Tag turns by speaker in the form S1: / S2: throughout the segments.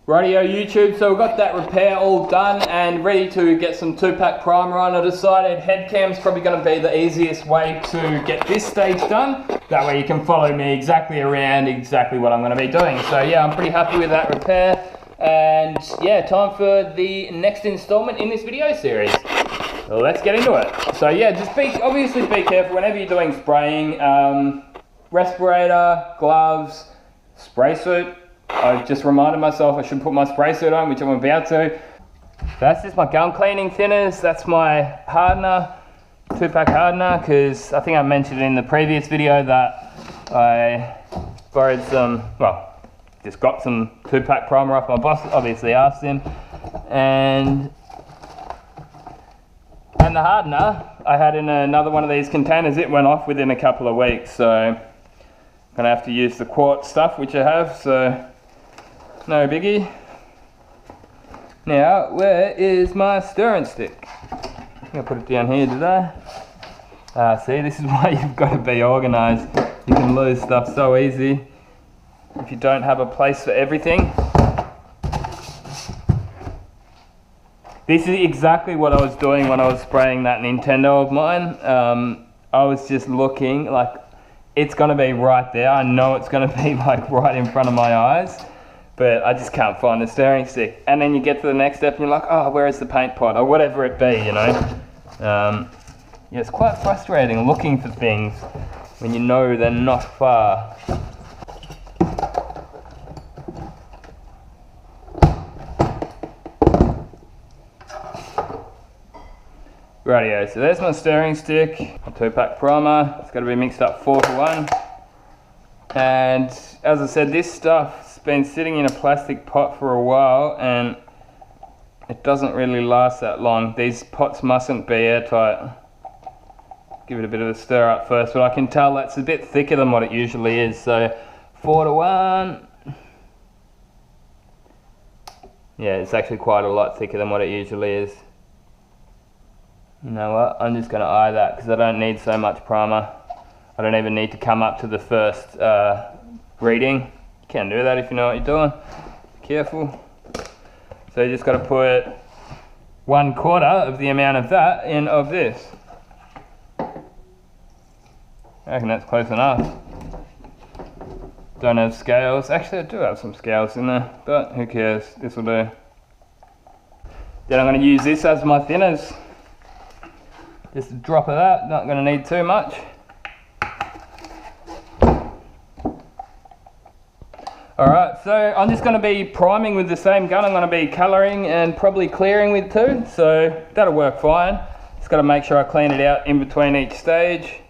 S1: Rightio YouTube, so we've got that repair all done and ready to get some 2-pack primer on. I decided head cam's probably going to be the easiest way to get this stage done. That way you can follow me exactly around exactly what I'm going to be doing. So yeah, I'm pretty happy with that repair. And yeah, time for the next installment in this video series. So let's get into it. So yeah, just obviously be careful whenever you're doing spraying. Respirator, gloves, spray suit. I just reminded myself I should put my spray suit on, which I'm about to. That's just my gun cleaning thinners. That's my hardener, 2-pack hardener, because I think I mentioned in the previous video that I borrowed some, well, just got some 2-pack primer off my boss, obviously asked him. And the hardener, I had in another one of these containers. It went off within a couple of weeks, so I'm gonna have to use the quartz stuff, which I have, so no biggie. Now, where is my stirring stick? I'm gonna put it down here, did I? See, this is why you've got to be organised. You can lose stuff so easy if you don't have a place for everything. This is exactly what I was doing when I was spraying that Nintendo of mine. I was just looking like it's gonna be right there. I know it's gonna be like right in front of my eyes, but I just can't find the stirring stick. And then you get to the next step and you're like, oh, where is the paint pot? Or whatever it be, you know? Yeah, it's quite frustrating looking for things when you know they're not far. Rightio, so there's my stirring stick, my 2-pack primer. It's got to be mixed up 4-to-1. And as I said, this stuff's been sitting in a plastic pot for a while and it doesn't really last that long. These pots mustn't be airtight. Give it a bit of a stir up first, but I can tell that's a bit thicker than what it usually is. So 4-to-1. Yeah, it's actually quite a lot thicker than what it usually is. You know what, I'm just going to eye that because I don't need so much primer. I don't even need to come up to the first reading. You can do that if you know what you're doing. Be careful. So you just got to put 1/4 of the amount of that in of this. I reckon that's close enough. Don't have scales. Actually I do have some scales in there, but who cares, this will do. Then I'm going to use this as my thinners. Just a drop of that, not going to need too much. Alright, so I'm just going to be priming with the same gun. I'm going to be colouring and probably clearing with too, so that'll work fine. Just got to make sure I clean it out in between each stage.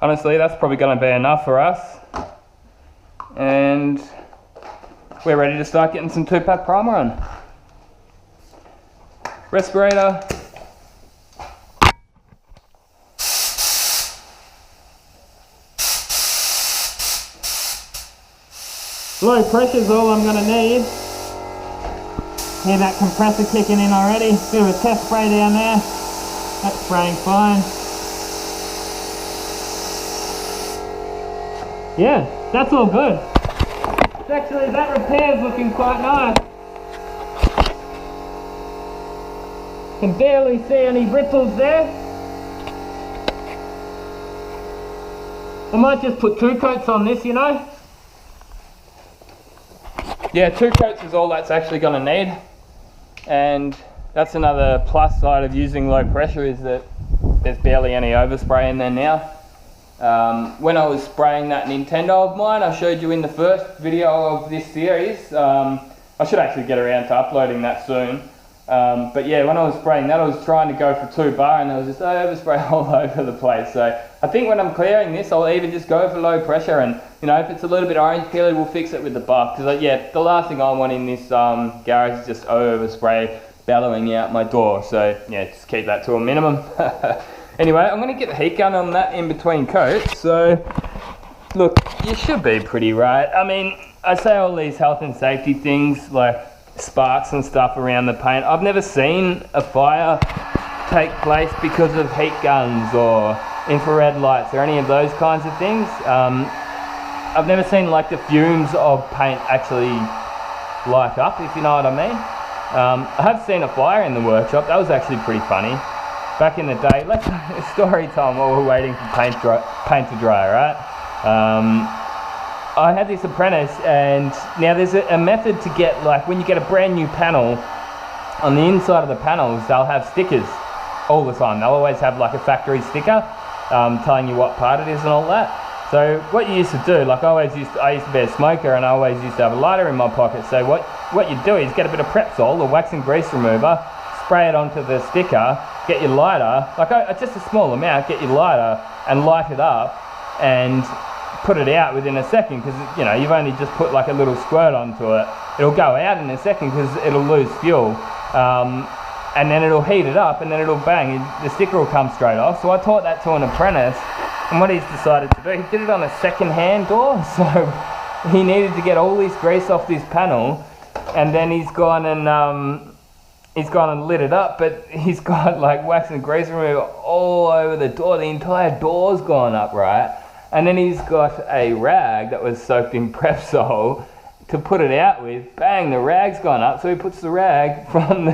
S1: Honestly, that's probably going to be enough for us. And we're ready to start getting some 2-pack primer on. Respirator. Low pressure is all I'm going to need. Hear that compressor kicking in already. Bit of a test spray down there. That's spraying fine. Yeah, that's all good. Actually, that repair's looking quite nice. Can barely see any ripples there. I might just put 2 coats on this, you know. Yeah, 2 coats is all that's actually going to need. And that's another plus side of using low pressure, is that there's barely any overspray in there now. When I was spraying that Nintendo of mine, I showed you in the first video of this series. I should actually get around to uploading that soon. But yeah, when I was spraying that, I was trying to go for 2 bar and there was just overspray all over the place. So I think when I'm clearing this, I'll even just go for low pressure, and you know, if it's a little bit orange peely, we'll fix it with the buff. Because yeah, the last thing I want in this garage is just overspray bellowing out my door. So yeah, just keep that to a minimum. Anyway, I'm going to get the heat gun on that in between coats. So look, you should be pretty right. I mean, I say all these health and safety things, like sparks and stuff around the paint. I've never seen a fire take place because of heat guns or infrared lights or any of those kinds of things. I've never seen like the fumes of paint actually light up, if you know what I mean. I have seen a fire in the workshop. That was actually pretty funny. Back in the day, let's story time while we're waiting for paint to dry, right? I had this apprentice, and now there's a method to get, like, when you get a brand new panel, on the inside of the panels they'll have stickers all the time. They'll always have like a factory sticker telling you what part it is and all that. So what you used to do, like I used to be a smoker, and I always used to have a lighter in my pocket. So what you do is get a bit of Prepsol, or wax and grease remover, spray it onto the sticker, get your lighter, like just a small amount, get your lighter and light it up and put it out within a second, because you know you've only just put like a little squirt onto it. It'll go out in a second because it'll lose fuel, and then it'll heat it up, and then it'll bang, the sticker will come straight off. So I taught that to an apprentice, and what he's decided to do, he did it on a second-hand door, so he needed to get all this grease off this panel, and then he's gone and lit it up, but he's got like wax and grease remover all over the door. The entire door's gone up, right? And then he's got a rag that was soaked in Prepsol to put it out with. Bang, the rag's gone up, so he puts the rag from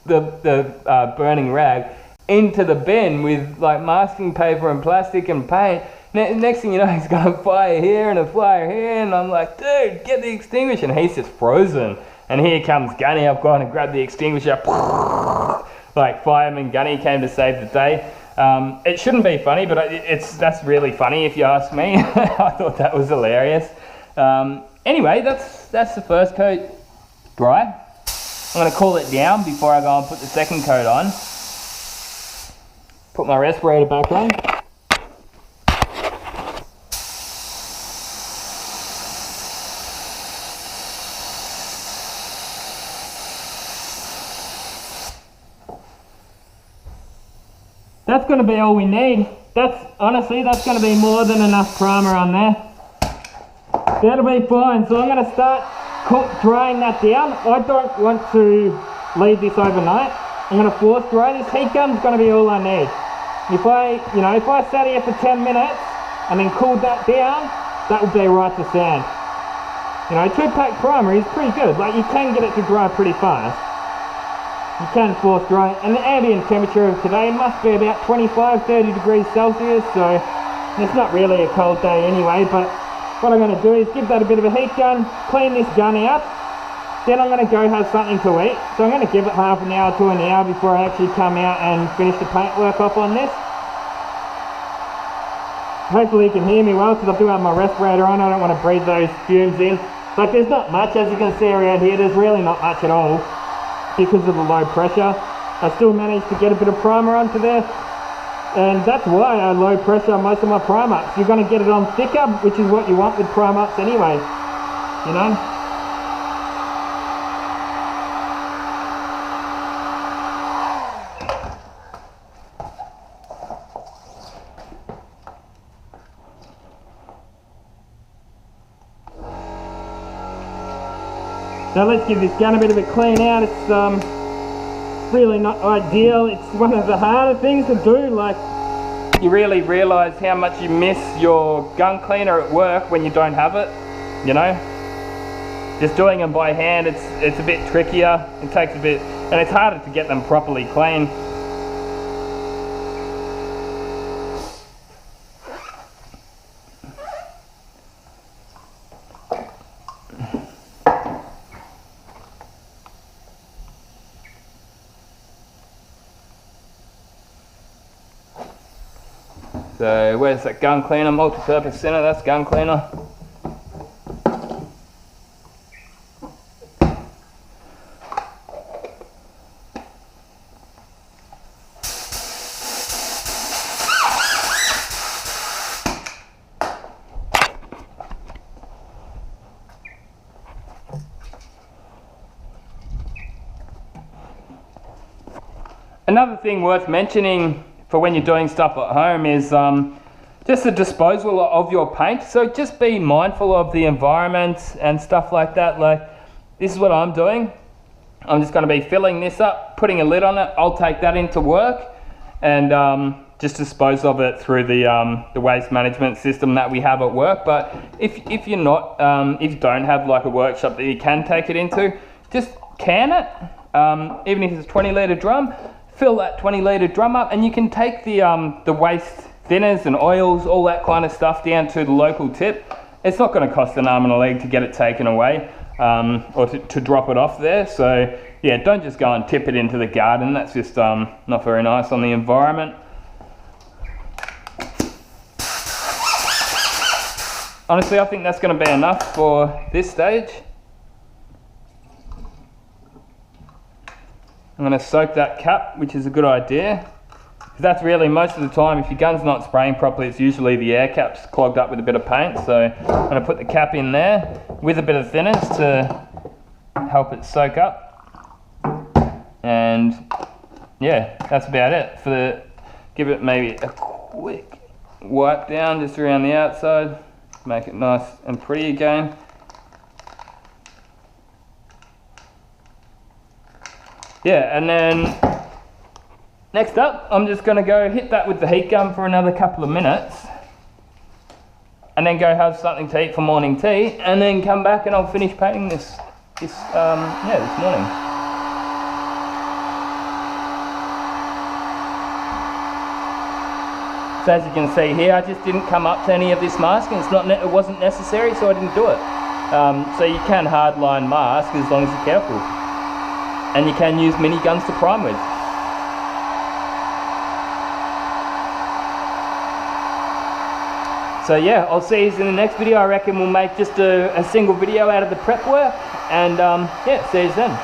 S1: the burning rag into the bin with like masking paper and plastic and paint. Next thing you know, he's got a fire here and a fire here, and I'm like, dude, get the extinguisher, and he's just frozen. And here comes Gunny. I've gone and grabbed the extinguisher. Like Fireman Gunny came to save the day. It shouldn't be funny, but that's really funny if you ask me. I thought that was hilarious. Anyway, that's the first coat dry. I'm going to cool it down before I go and put the second coat on. Put my respirator back on. That's going to be all we need. Honestly, that's going to be more than enough primer on there. That'll be fine. So I'm going to start drying that down. I don't want to leave this overnight. I'm going to force dry. This heat gun's going to be all I need. If I sat here for 10 minutes and then cooled that down, that would be right to sand. 2-pack primer is pretty good. Like, you can get it to dry pretty fast. You can force dry, and the ambient temperature of today must be about 25-30 degrees Celsius, so it's not really a cold day anyway. But what I'm going to do is give that a bit of a heat gun, clean this gun out, then I'm going to go have something to eat. So I'm going to give it half an hour to an hour before I actually come out and finish the paint work off on this. Hopefully you can hear me well, because I do have my respirator on. I don't want to breathe those fumes in. Like, there's not much, as you can see around here, there's really not much at all. Because of the low pressure, I still managed to get a bit of primer onto there, and that's why I low pressure most of my prime ups. You're going to get it on thicker, which is what you want with prime ups anyway, Now let's give this gun a bit of a clean out. It's really not ideal. It's one of the harder things to do. Like, you really realise how much you miss your gun cleaner at work when you don't have it. Just doing them by hand, it's a bit trickier. It takes a bit, and it's harder to get them properly clean. So where's that gun cleaner, multi-purpose center? That's gun cleaner. Another thing worth mentioning for when you're doing stuff at home is just the disposal of your paint. So just be mindful of the environment and stuff like that. Like, this is what I'm doing. I'm just going to be filling this up, putting a lid on it. I'll take that into work and just dispose of it through the waste management system that we have at work. But if you're not, if you don't have like a workshop that you can take it into, just can it. Even if it's a 20 litre drum, fill that 20 litre drum up, and you can take the waste thinners and oils, all that kind of stuff, down to the local tip. It's not going to cost an arm and a leg to get it taken away, or to drop it off there. So yeah, don't just go and tip it into the garden. That's just not very nice on the environment. Honestly, I think that's going to be enough for this stage. I'm going to soak that cap, which is a good idea. That's really, most of the time, if your gun's not spraying properly, it's usually the air cap's clogged up with a bit of paint. So I'm going to put the cap in there with a bit of thinners to help it soak up. And yeah, that's about it. Give it maybe a quick wipe down just around the outside, make it nice and pretty again. Yeah, and then next up, I'm just going to go hit that with the heat gun for another couple of minutes, and then go have something to eat for morning tea, and then come back and I'll finish painting this morning. So as you can see here, I just didn't come up to any of this mask, and it wasn't necessary, so I didn't do it. So you can hardline mask as long as you're careful, and you can use mini guns to prime with. So yeah, I'll see you in the next video. I reckon we'll make just a single video out of the prep work, and yeah, see you then.